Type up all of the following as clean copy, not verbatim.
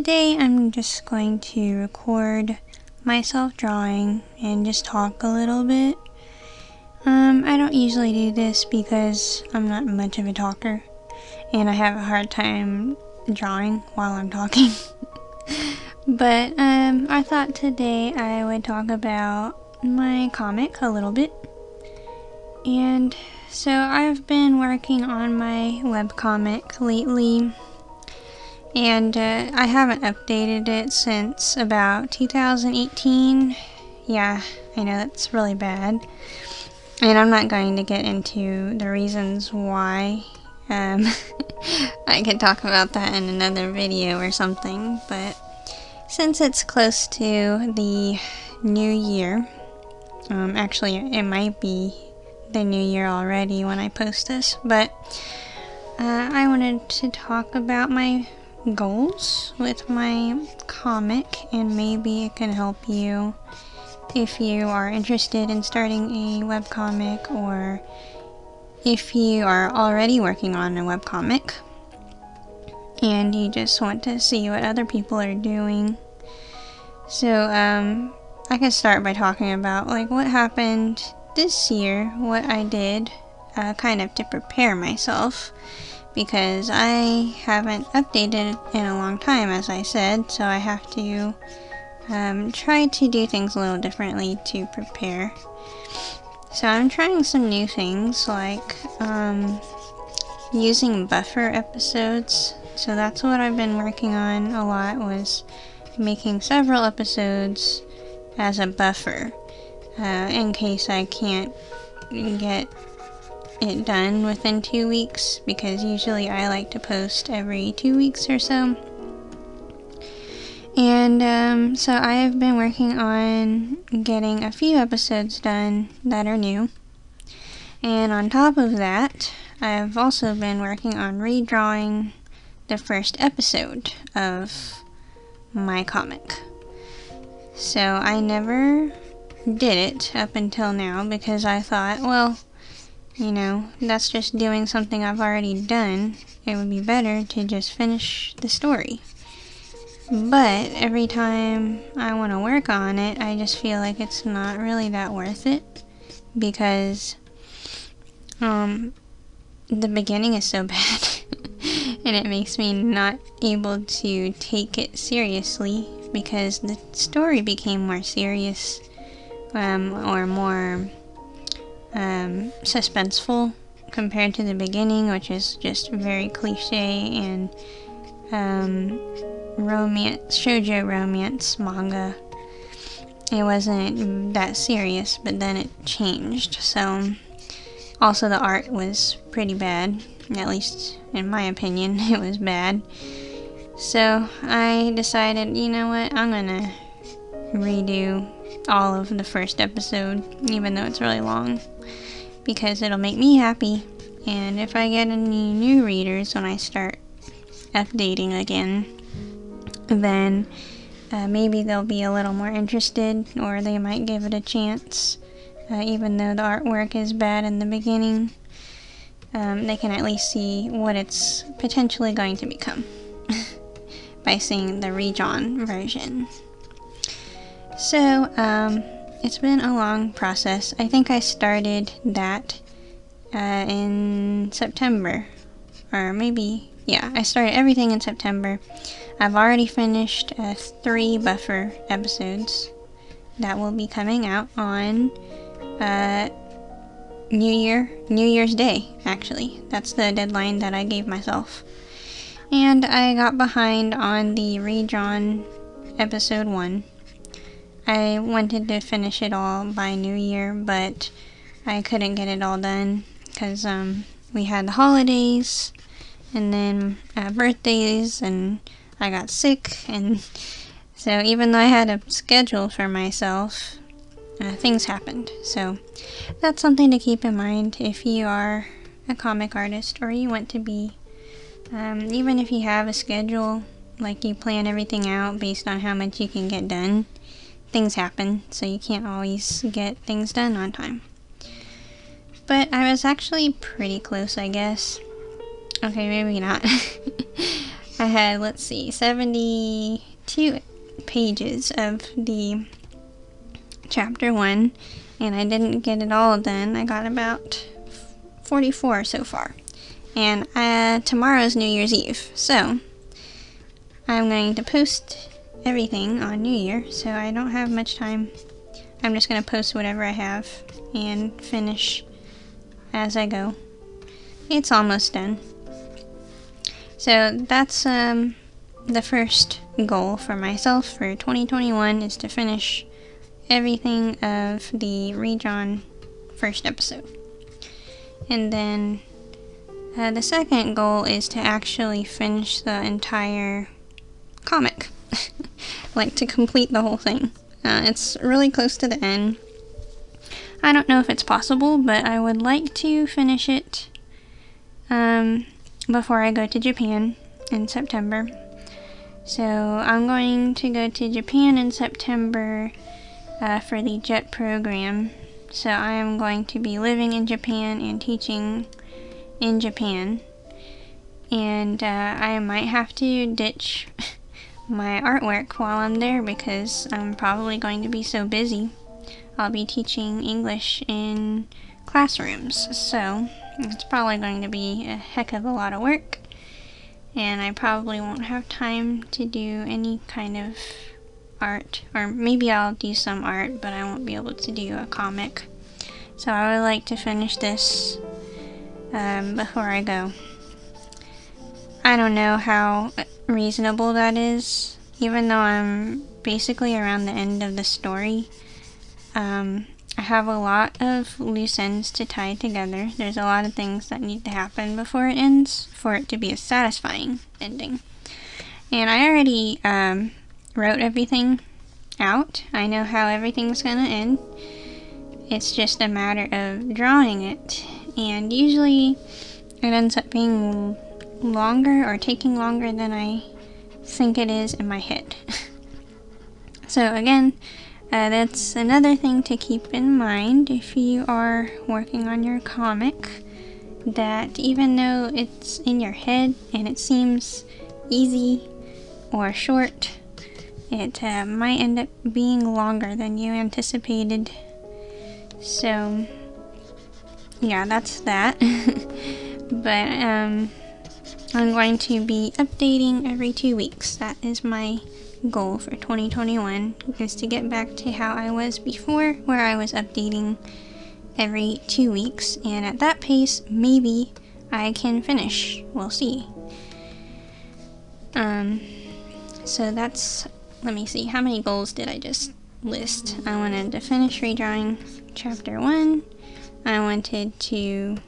today I'm just going to record myself drawing and just talk a little bit. I don't usually do this because I'm not much of a talker and I have a hard time drawing while I'm talking. But I thought today I would talk about my comic a little bit. And so I've been working on my webcomic lately, and I haven't updated it since about 2018. Yeah, I know that's really bad, and I'm not going to get into the reasons why. I could talk about that in another video or something, but since it's close to the new year, actually it might be the new year already when I post this, but I wanted to talk about my goals with my comic, and maybe it can help you if you are interested in starting a webcomic, or if you are already working on a webcomic and you just want to see what other people are doing. So I could start by talking about like what happened this year, what I did kind of to prepare myself, because I haven't updated in a long time, as I said, so I have to try to do things a little differently to prepare. So I'm trying some new things, like using buffer episodes. So that's what I've been working on a lot, was making several episodes as a buffer, in case I can't get it done within 2 weeks, because usually I like to post every 2 weeks or so. And so I have been working on getting a few episodes done that are new, and on top of that I've also been working on redrawing the first episode of my comic. So I never did it up until now, because I thought, well, you know, that's just doing something I've already done. It would be better to just finish the story. But every time I want to work on it, I just feel like it's not really that worth it, because the beginning is so bad and it makes me not able to take it seriously, because the story became more serious, or more suspenseful compared to the beginning, which is just very cliche and shoujo romance manga. It wasn't that serious, but then it changed. So also the art was pretty bad, at least in my opinion. It was bad. So I decided, you know what, I'm gonna redo all of the first episode, even though it's really long, because it'll make me happy, and if I get any new readers when I start updating again, then maybe they'll be a little more interested, or they might give it a chance, even though the artwork is bad in the beginning. They can at least see what it's potentially going to become by seeing the redrawn version. So it's been a long process. I think I started that in September, or maybe, yeah, I started everything in September. I've already finished 3 buffer episodes that will be coming out on New Year's Day, actually. That's the deadline that I gave myself. And I got behind on the redrawn episode 1. I wanted to finish it all by New Year, but I couldn't get it all done because we had the holidays, and then birthdays, and I got sick, and so even though I had a schedule for myself, things happened. So that's something to keep in mind if you are a comic artist, or you want to be. Even if you have a schedule, like you plan everything out based on how much you can get done, things happen, so you can't always get things done on time. But I was actually pretty close, I guess. Okay, maybe not. I had, let's see, 72 pages of the chapter 1, and I didn't get it all done. I got about 44 so far. And tomorrow's New Year's Eve, so I'm going to post everything on New Year, so I don't have much time. I'm just going to post whatever I have and finish as I go. It's almost done. So that's the first goal for myself for 2021 is to finish everything of the Redrawn first episode. And then the second goal is to actually finish the entire comic. Like to complete the whole thing. It's really close to the end. I don't know if it's possible, but I would like to finish it before I go to Japan in September. So I'm going to go to Japan in September for the JET program. So I am going to be living in Japan and teaching in Japan. And I might have to ditch my artwork while I'm there because I'm probably going to be so busy. I'll be teaching English in classrooms, so it's probably going to be a heck of a lot of work, and I probably won't have time to do any kind of art, or maybe I'll do some art, but I won't be able to do a comic. So I would like to finish this before I go. I don't know how reasonable that is, even though I'm basically around the end of the story. I have a lot of loose ends to tie together. There's a lot of things that need to happen before it ends for it to be a satisfying ending. And I already wrote everything out. I know how everything's gonna end. It's just a matter of drawing it. And usually it ends up being longer or taking longer than I think it is in my head. So again, that's another thing to keep in mind if you are working on your comic, that even though it's in your head and it seems easy or short, it might end up being longer than you anticipated. So yeah, that's that. But I'm going to be updating every 2 weeks. That is my goal for 2021, is to get back to how I was before, where I was updating every 2 weeks, and at that pace maybe I can finish. We'll see. So that's, let me see, how many goals did I just list? I wanted to finish redrawing chapter 1. I wanted to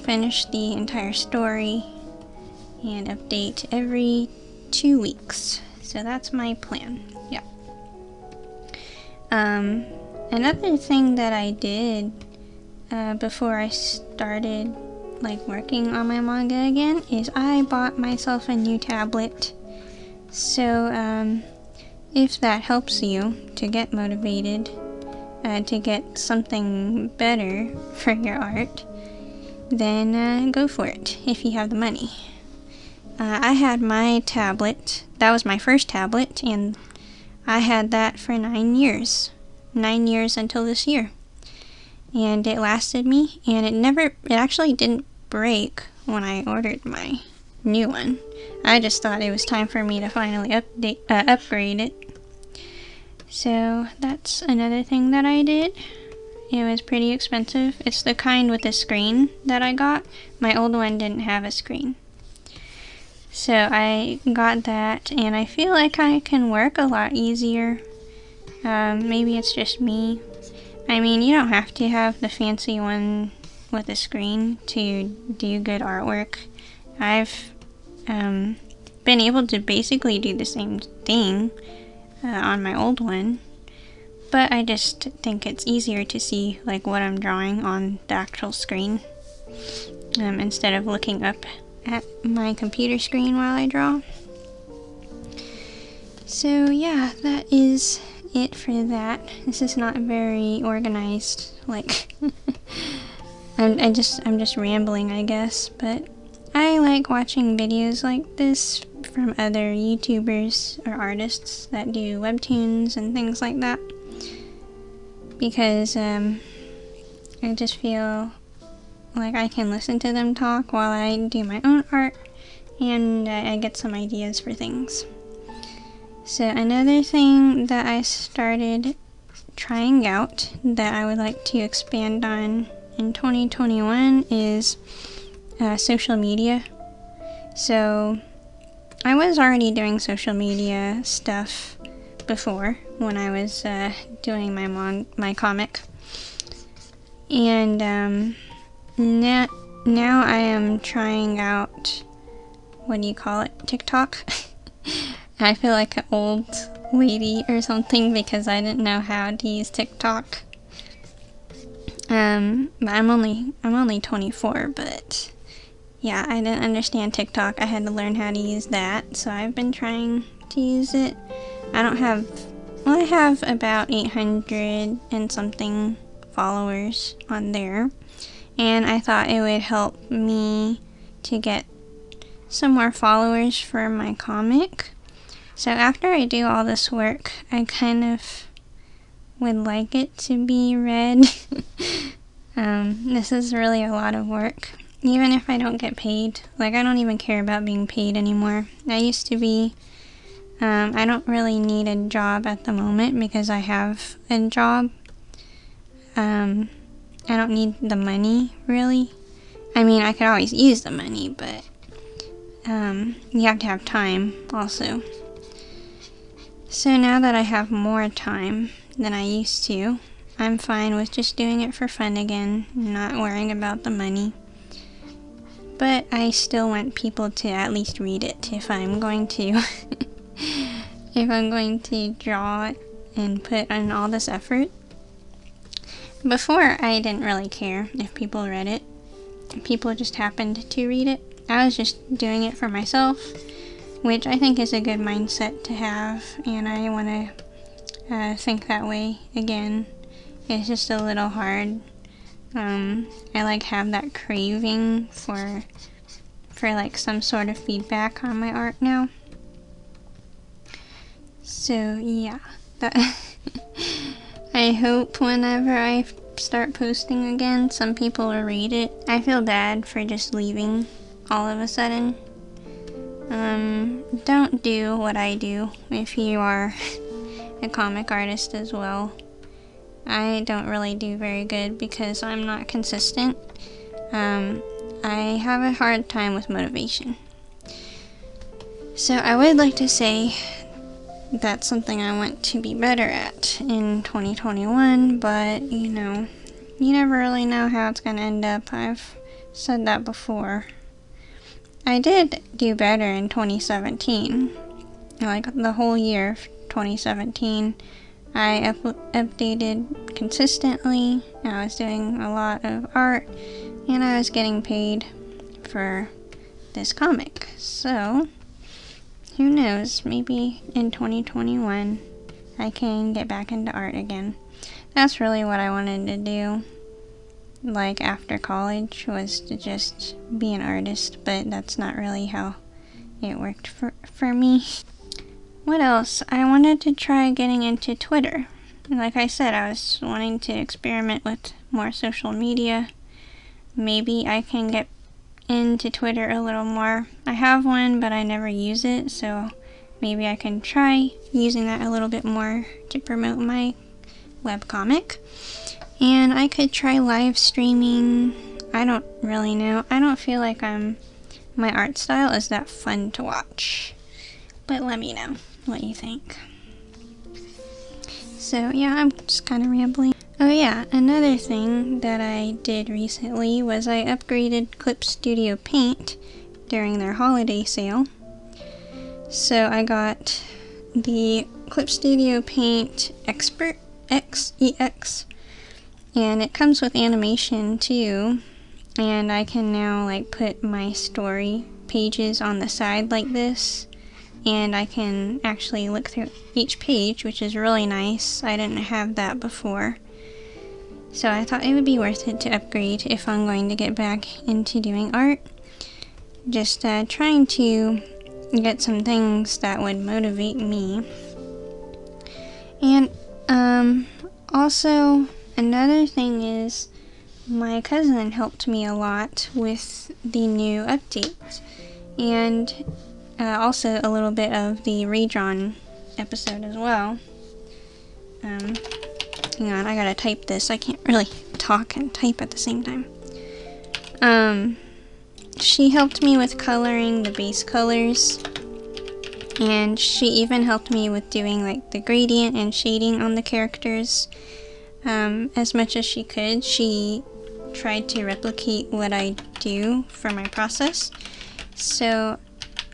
finish the entire story and update every 2 weeks. So that's my plan. Yeah. Another thing that I did before I started working on my manga again is I bought myself a new tablet. So if that helps you to get motivated to get something better for your art, then go for it if you have the money. I had my tablet, that was my first tablet, and I had that for 9 years. 9 years until this year. And it lasted me, and it actually didn't break when I ordered my new one. I just thought it was time for me to finally upgrade it. So that's another thing that I did. It was pretty expensive. It's the kind with a screen that I got. My old one didn't have a screen. So I got that, and I feel like I can work a lot easier. Maybe it's just me. I mean, you don't have to have the fancy one with a screen to do good artwork. I've been able to basically do the same thing on my old one, but I just think it's easier to see what I'm drawing on the actual screen instead of looking up at my computer screen while I draw. So yeah, that is it for that. This is not very organized, I'm just rambling, I guess, but I like watching videos like this from other YouTubers or artists that do webtoons and things like that, because I just feel like I can listen to them talk while I do my own art, and I get some ideas for things. So another thing that I started trying out that I would like to expand on in 2021 is social media. So I was already doing social media stuff before when I was doing my comic, and now I am trying out, what do you call it, TikTok. I feel like an old lady or something because I didn't know how to use TikTok. But I'm only 24, but yeah, I didn't understand TikTok. I had to learn how to use that, so I've been trying to use it. I have about 800 and something followers on there, and I thought it would help me to get some more followers for my comic. So after I do all this work, I kind of would like it to be read. This is really a lot of work, even if I don't get paid. Like, I don't even care about being paid anymore. I used to be. I don't really need a job at the moment because I have a job. I don't need the money, really. I mean, I could always use the money, but you have to have time also. So now that I have more time than I used to, I'm fine with just doing it for fun again, not worrying about the money. But I still want people to at least read it if I'm going to if I'm going to draw it and put in all this effort. Before, I didn't really care if people read it. People just happened to read it. I was just doing it for myself, which I think is a good mindset to have, and I want to think that way again. It's just a little hard. I like have that craving for like some sort of feedback on my art now. So yeah, that I hope whenever I start posting again, some people will read it. I feel bad for just leaving all of a sudden. Don't do what I do if you are a comic artist as well. I don't really do very good because I'm not consistent. I have a hard time with motivation. So I would like to say that's something I want to be better at in 2021, but you know, you never really know how it's going to end up. I've said that before. I did do better in 2017. Like the whole year of 2017, I updated consistently. I was doing a lot of art, and I was getting paid for this comic. So, who knows, maybe in 2021 I can get back into art again. That's really what I wanted to do, like after college, was to just be an artist, but that's not really how it worked for me. What else? I wanted to try getting into Twitter. Like I said, I was wanting to experiment with more social media. Maybe I can get into Twitter a little more. I have one, but I never use it, so maybe I can try using that a little bit more to promote my webcomic. And I could try live streaming. I don't really know. I don't feel like my art style is that fun to watch. But let me know what you think. So yeah, I'm just kind of rambling. Oh yeah, another thing that I did recently was I upgraded Clip Studio Paint during their holiday sale. So I got the Clip Studio Paint Expert XEX, and it comes with animation too, and I can now like put my story pages on the side like this, and I can actually look through each page, which is really nice. I didn't have that before. So I thought it would be worth it to upgrade if I'm going to get back into doing art. just trying to get some things that would motivate me. And also another thing is my cousin helped me a lot with the new updates, and also a little bit of the redrawn episode as well. Hang on, I gotta type this. I can't really talk and type at the same time. She helped me with coloring the base colors, and she even helped me with doing like the gradient and shading on the characters. As much as she could, she tried to replicate what I do for my process. So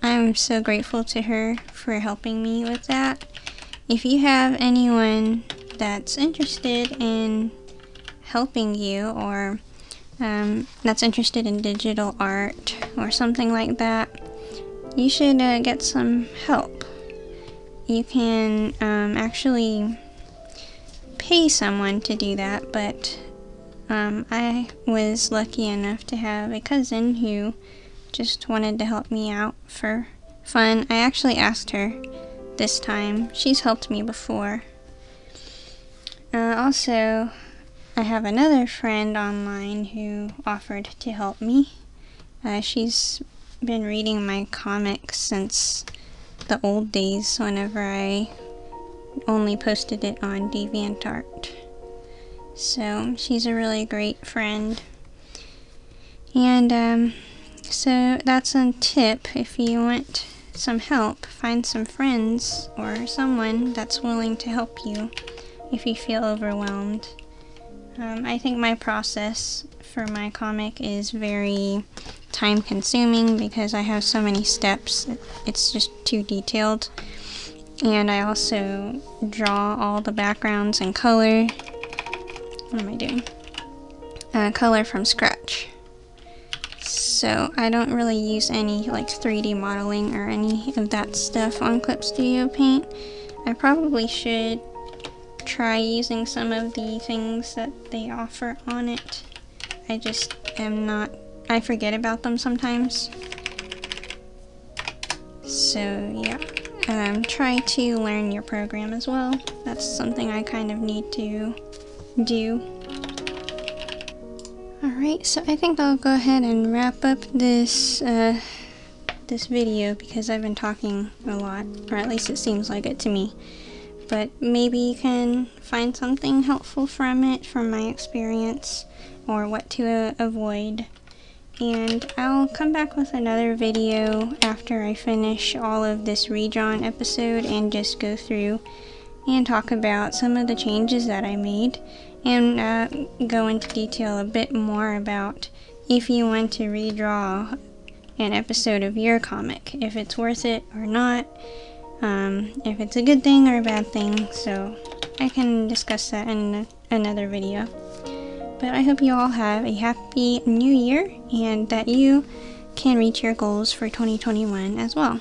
I'm so grateful to her for helping me with that. If you have anyone that's interested in helping you, or that's interested in digital art or something like that, you should get some help. You can actually pay someone to do that, but I was lucky enough to have a cousin who just wanted to help me out for fun. I actually asked her this time. She's helped me before. Also, I have another friend online who offered to help me. She's been reading my comics since the old days, whenever I only posted it on DeviantArt. So she's a really great friend. And so that's a tip. If you want some help, find some friends or someone that's willing to help you if you feel overwhelmed. I think my process for my comic is very time consuming because I have so many steps. It's just too detailed. And I also draw all the backgrounds and color. What am I doing? Color from scratch. So I don't really use any like 3D modeling or any of that stuff on Clip Studio Paint. I probably should try using some of the things that they offer on it. I just am not, I forget about them sometimes. So yeah, try to learn your program as well. That's something I kind of need to do. Alright, so I think I'll go ahead and wrap up this this video because I've been talking a lot, or at least it seems like it to me. But maybe you can find something helpful from it, from my experience, or what to avoid. And I'll come back with another video after I finish all of this redrawn episode and just go through and talk about some of the changes that I made, and go into detail a bit more about if you want to redraw an episode of your comic, if it's worth it or not, if it's a good thing or a bad thing. So I can discuss that in another video. But I hope you all have a happy new year and that you can reach your goals for 2021 as well.